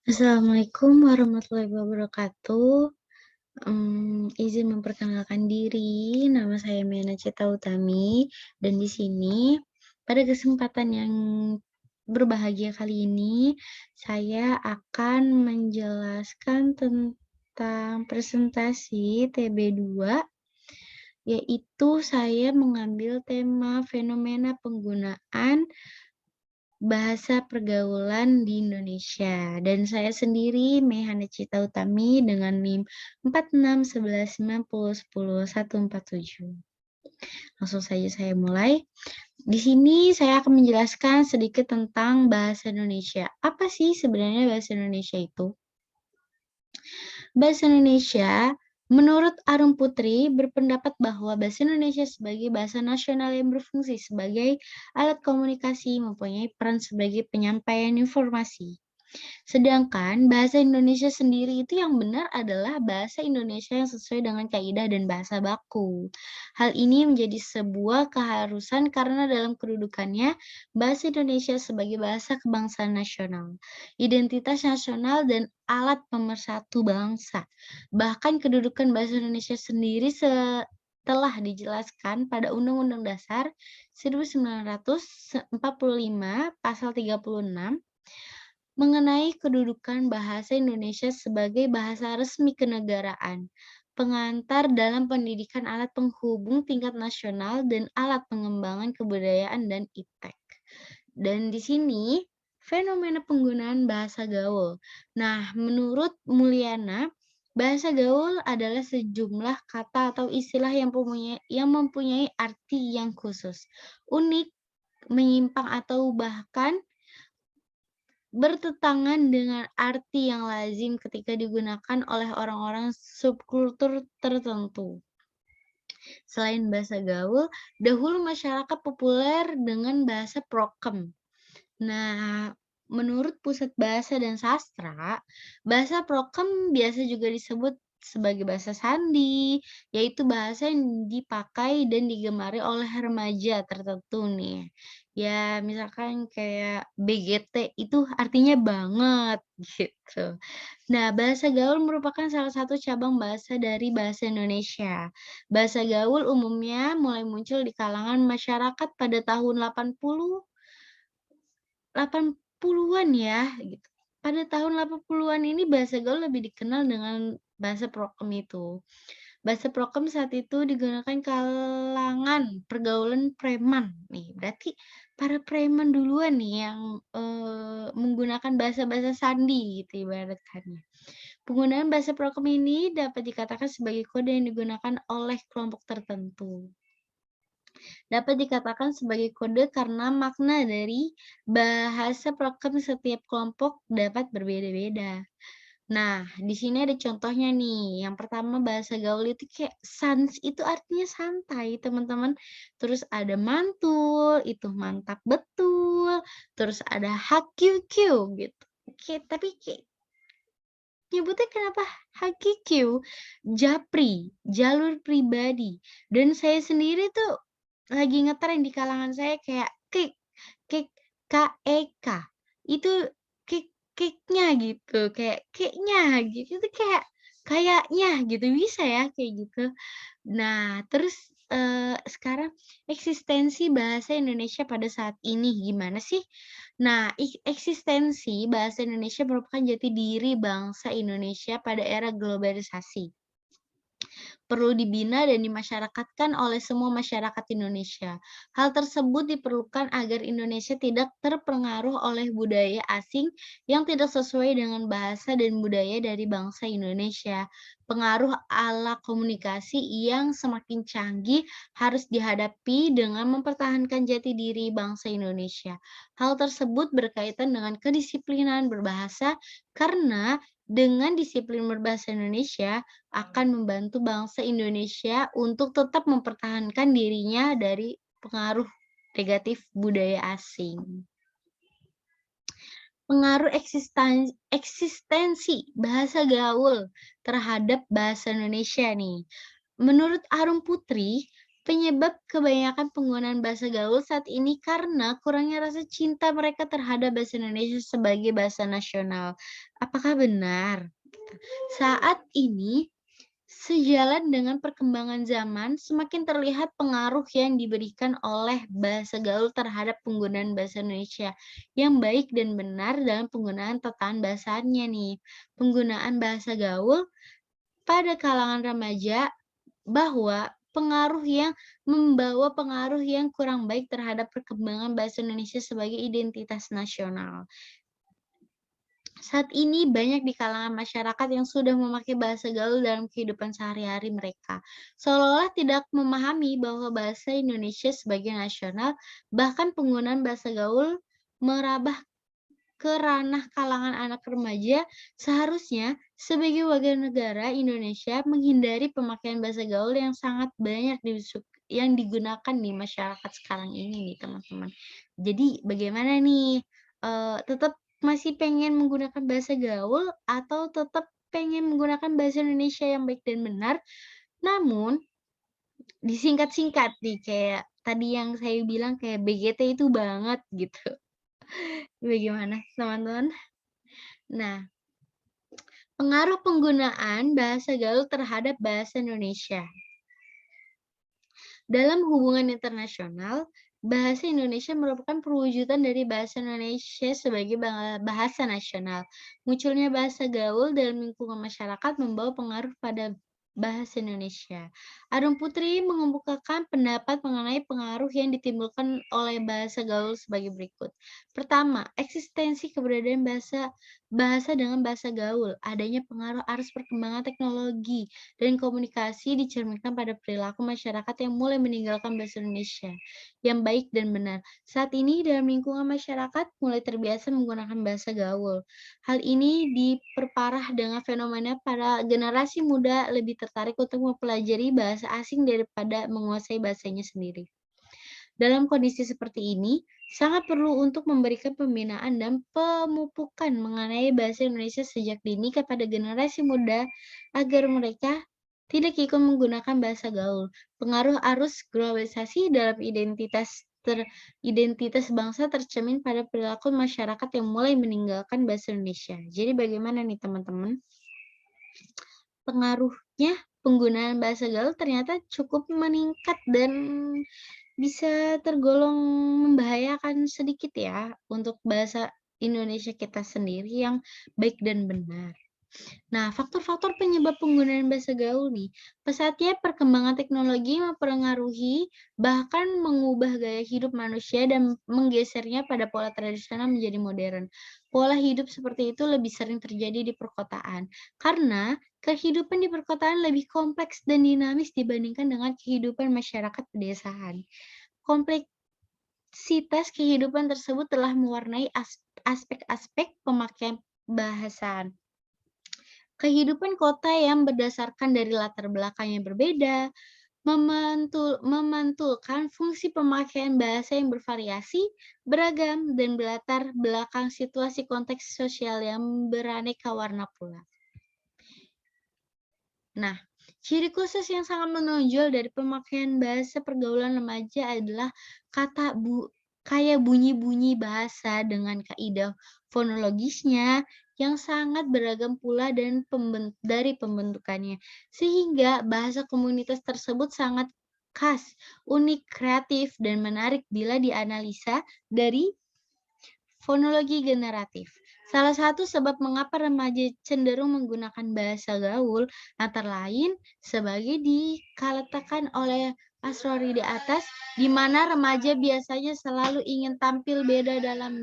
Assalamualaikum warahmatullahi wabarakatuh. Izin memperkenalkan diri, nama saya Mena Cita Utami, dan di sini pada kesempatan yang berbahagia kali ini, saya akan menjelaskan tentang presentasi TB2, yaitu saya mengambil tema fenomena penggunaan bahasa pergaulan di Indonesia, dan saya sendiri Mehana Cita Utami dengan NIM 461190100147. Langsung saja saya mulai. Di sini saya akan menjelaskan sedikit tentang bahasa Indonesia. Apa sih sebenarnya bahasa Indonesia itu? Bahasa Indonesia, menurut Arum Putri, berpendapat bahwa bahasa Indonesia sebagai bahasa nasional yang berfungsi sebagai alat komunikasi mempunyai peran sebagai penyampaian informasi. Sedangkan bahasa Indonesia sendiri itu yang benar adalah bahasa Indonesia yang sesuai dengan kaidah dan bahasa baku. Hal ini menjadi sebuah keharusan karena dalam kedudukannya bahasa Indonesia sebagai bahasa kebangsaan nasional, identitas nasional dan alat pemersatu bangsa. Bahkan kedudukan bahasa Indonesia sendiri telah dijelaskan pada Undang-Undang Dasar 1945 Pasal 36 mengenai kedudukan bahasa Indonesia sebagai bahasa resmi kenegaraan, pengantar dalam pendidikan alat penghubung tingkat nasional dan alat pengembangan kebudayaan dan iptek. Dan di sini fenomena penggunaan bahasa gaul. Nah, menurut Mulyana, bahasa gaul adalah sejumlah kata atau istilah yang mempunyai arti yang khusus, unik, menyimpang atau bahkan bertentangan dengan arti yang lazim ketika digunakan oleh orang-orang subkultur tertentu. Selain bahasa gaul, dahulu masyarakat populer dengan bahasa prokem. Nah, menurut Pusat Bahasa dan Sastra, bahasa prokem biasa juga disebut sebagai bahasa sandi, yaitu bahasa yang dipakai dan digemari oleh remaja tertentu nih. Ya, misalkan kayak BGT itu artinya banget gitu. Nah, bahasa gaul merupakan salah satu cabang bahasa dari bahasa Indonesia. Bahasa gaul umumnya mulai muncul di kalangan masyarakat pada tahun 80-an ya, gitu. Pada tahun 80-an ini bahasa gaul lebih dikenal dengan bahasa prokem itu. Bahasa prokem saat itu digunakan kalangan pergaulan preman nih, berarti para preman duluan nih yang, menggunakan bahasa-bahasa sandi gitu ibaratkannya. Penggunaan bahasa prokem ini dapat dikatakan sebagai kode yang digunakan oleh kelompok tertentu. Dapat dikatakan sebagai kode karena makna dari bahasa prokem setiap kelompok dapat berbeda-beda. Nah, di sini ada contohnya nih. Yang pertama bahasa gaul itu kayak sans itu artinya santai, teman-teman. Terus ada mantul, itu mantap betul. Terus ada HQQ gitu. Oke, tapi kayak nyebutnya kenapa HQQ? Japri, jalur pribadi. Dan saya sendiri tuh lagi ngetren di kalangan saya kayak kik, kik, KEK. Itu kiknya gitu, kayak keknya gitu, itu kayak kayaknya gitu, bisa ya kayak gitu. Nah, terus, sekarang eksistensi bahasa Indonesia pada saat ini gimana sih? Nah, eksistensi bahasa Indonesia merupakan jati diri bangsa Indonesia pada era globalisasi. Perlu dibina dan dimasyarakatkan oleh semua masyarakat Indonesia. Hal tersebut diperlukan agar Indonesia tidak terpengaruh oleh budaya asing yang tidak sesuai dengan bahasa dan budaya dari bangsa Indonesia. Pengaruh ala komunikasi yang semakin canggih harus dihadapi dengan mempertahankan jati diri bangsa Indonesia. Hal tersebut berkaitan dengan kedisiplinan berbahasa karena dengan disiplin berbahasa Indonesia, akan membantu bangsa Indonesia untuk tetap mempertahankan dirinya dari pengaruh negatif budaya asing. Pengaruh eksistensi bahasa gaul terhadap bahasa Indonesia nih. Menurut Arum Putri, Penyebab kebanyakan penggunaan bahasa gaul saat ini karena kurangnya rasa cinta mereka terhadap bahasa Indonesia sebagai bahasa nasional. Apakah benar? Saat ini, sejalan dengan perkembangan zaman, semakin terlihat pengaruh yang diberikan oleh bahasa gaul terhadap penggunaan bahasa Indonesia yang baik dan benar dalam penggunaan tatanan bahasanya nih. Penggunaan bahasa gaul pada kalangan remaja bahwa membawa pengaruh yang kurang baik terhadap perkembangan bahasa Indonesia sebagai identitas nasional. Saat ini banyak di kalangan masyarakat yang sudah memakai bahasa gaul dalam kehidupan sehari-hari mereka, seolah-olah tidak memahami bahwa bahasa Indonesia sebagai nasional, bahkan penggunaan bahasa gaul merambah ke ranah kalangan anak remaja. Seharusnya sebagai warga negara Indonesia menghindari pemakaian bahasa gaul yang sangat banyak yang digunakan di masyarakat sekarang ini nih, teman-teman. Jadi bagaimana nih, tetap masih pengen menggunakan bahasa gaul atau tetap pengen menggunakan bahasa Indonesia yang baik dan benar, namun disingkat-singkat nih, kayak tadi yang saya bilang kayak BGT itu banget gitu. Bagaimana teman-teman? Nah, pengaruh penggunaan bahasa gaul terhadap bahasa Indonesia. Dalam hubungan internasional, bahasa Indonesia merupakan perwujudan dari bahasa Indonesia sebagai bahasa nasional. Munculnya bahasa gaul dalam lingkungan masyarakat membawa pengaruh pada bahasa Indonesia. Arum Putri mengemukakan pendapat mengenai pengaruh yang ditimbulkan oleh bahasa gaul sebagai berikut. Pertama, eksistensi keberadaan bahasa dengan bahasa gaul. Adanya pengaruh arus perkembangan teknologi dan komunikasi dicerminkan pada perilaku masyarakat yang mulai meninggalkan bahasa Indonesia yang baik dan benar. Saat ini dalam lingkungan masyarakat mulai terbiasa menggunakan bahasa gaul. Hal ini diperparah dengan fenomena para generasi muda lebih tertarik untuk mempelajari bahasa asing daripada menguasai bahasanya sendiri. Dalam kondisi seperti ini, sangat perlu untuk memberikan pembinaan dan pemupukan mengenai bahasa Indonesia sejak dini kepada generasi muda agar mereka tidak ikut menggunakan bahasa gaul. Pengaruh arus globalisasi dalam identitas bangsa tercermin pada perilaku masyarakat yang mulai meninggalkan bahasa Indonesia. Jadi bagaimana nih teman-teman? Pengaruhnya penggunaan bahasa gaul ternyata cukup meningkat dan bisa tergolong membahayakan sedikit ya untuk bahasa Indonesia kita sendiri yang baik dan benar. Nah, faktor-faktor penyebab penggunaan bahasa gaul nih, pesatnya perkembangan teknologi mempengaruhi bahkan mengubah gaya hidup manusia dan menggesernya pada pola tradisional menjadi modern. Pola hidup seperti itu lebih sering terjadi di perkotaan, karena kehidupan di perkotaan lebih kompleks dan dinamis dibandingkan dengan kehidupan masyarakat pedesaan. Kompleksitas kehidupan tersebut telah mewarnai aspek-aspek pemakaian bahasa. Kehidupan kota yang berdasarkan dari latar belakang yang berbeda, memantulkan fungsi pemakaian bahasa yang bervariasi, beragam, dan berlatar belakang situasi konteks sosial yang beraneka warna pula. Nah, ciri khusus yang sangat menonjol dari pemakaian bahasa pergaulan remaja adalah kayak bunyi-bunyi bahasa dengan kaidah fonologisnya yang sangat beragam pula dan dari pembentukannya. Sehingga bahasa komunitas tersebut sangat khas, unik, kreatif, dan menarik bila dianalisa dari fonologi generatif. Salah satu sebab mengapa remaja cenderung menggunakan bahasa gaul antara lain sebagai dikatakan oleh Asrori di atas, di mana remaja biasanya selalu ingin tampil beda dalam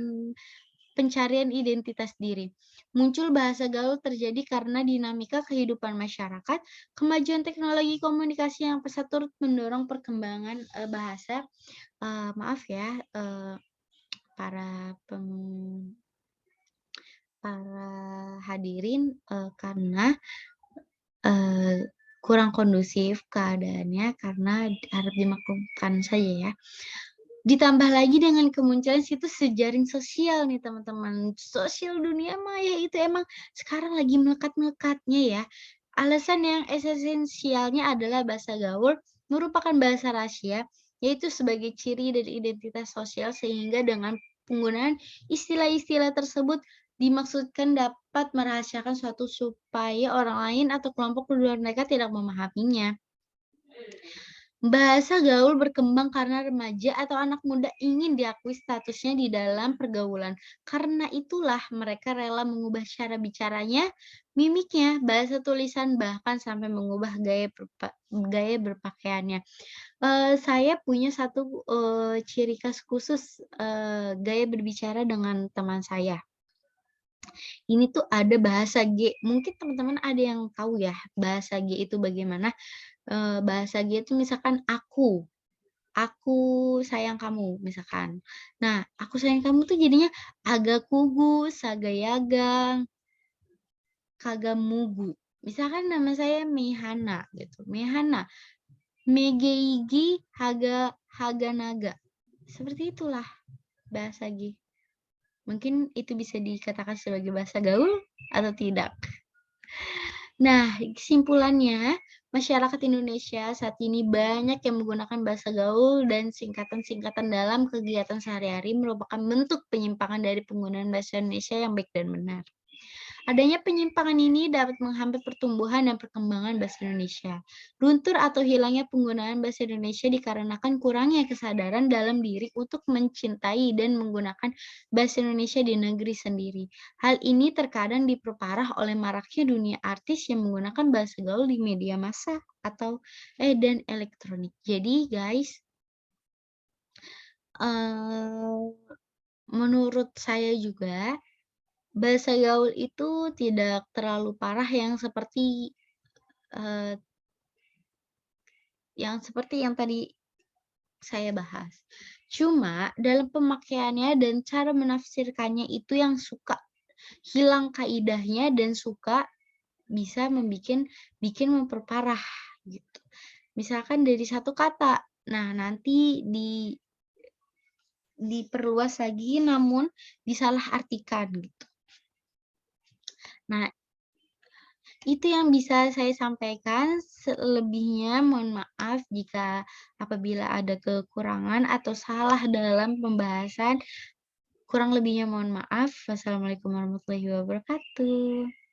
pencarian identitas diri. Muncul bahasa gaul terjadi karena dinamika kehidupan masyarakat, kemajuan teknologi komunikasi yang pesat turut mendorong perkembangan bahasa. Maaf ya, para hadirin, karena kurang kondusif keadaannya karena harap dimaklumkan saja ya. Ditambah lagi dengan kemunculan situs jejaring sosial nih teman-teman. Sosial dunia maya itu emang sekarang lagi melekat-melekatnya ya. Alasan yang esensialnya adalah bahasa gaul merupakan bahasa rahasia, yaitu sebagai ciri dan identitas sosial sehingga dengan penggunaan istilah-istilah tersebut dimaksudkan dapat merahasiakan suatu supaya orang lain atau kelompok di luar mereka tidak memahaminya. Bahasa gaul berkembang karena remaja atau anak muda ingin diakui statusnya di dalam pergaulan. Karena itulah mereka rela mengubah cara bicaranya, mimiknya, bahasa tulisan, bahkan sampai mengubah gaya berpakaiannya. Saya punya satu, ciri khas khusus, gaya berbicara dengan teman saya. Ini tuh ada bahasa G, mungkin teman-teman ada yang tahu ya bahasa G itu bagaimana. Bahasa G itu misalkan "Aku sayang kamu," misalkan. Nah, "Aku sayang kamu" tuh jadinya "agakugu," "sagayagang," "kagamugu." Misalkan nama saya Mehana gitu, Mehana, Megeigi, Haganaga. Seperti itulah bahasa G. Mungkin itu bisa dikatakan sebagai bahasa gaul atau tidak? Nah, kesimpulannya, masyarakat Indonesia saat ini banyak yang menggunakan bahasa gaul dan singkatan-singkatan dalam kegiatan sehari-hari merupakan bentuk penyimpangan dari penggunaan bahasa Indonesia yang baik dan benar. Adanya penyimpangan ini dapat menghambat pertumbuhan dan perkembangan bahasa Indonesia. Luntur atau hilangnya penggunaan bahasa Indonesia dikarenakan kurangnya kesadaran dalam diri untuk mencintai dan menggunakan bahasa Indonesia di negeri sendiri. Hal ini terkadang diperparah oleh maraknya dunia artis yang menggunakan bahasa gaul di media massa atau dan elektronik. Jadi guys, eee, menurut saya juga bahasa gaul itu tidak terlalu parah eee, yang tadi saya bahas. Cuma dalam pemakaiannya dan cara menafsirkannya itu yang suka hilang kaidahnya dan suka bisa bikin memperparah gitu. Misalkan dari satu kata, nah nanti diperluas lagi namun disalahartikan gitu. Nah, itu yang bisa saya sampaikan, selebihnya mohon maaf jika apabila ada kekurangan atau salah dalam pembahasan, kurang lebihnya mohon maaf. Wassalamualaikum warahmatullahi wabarakatuh.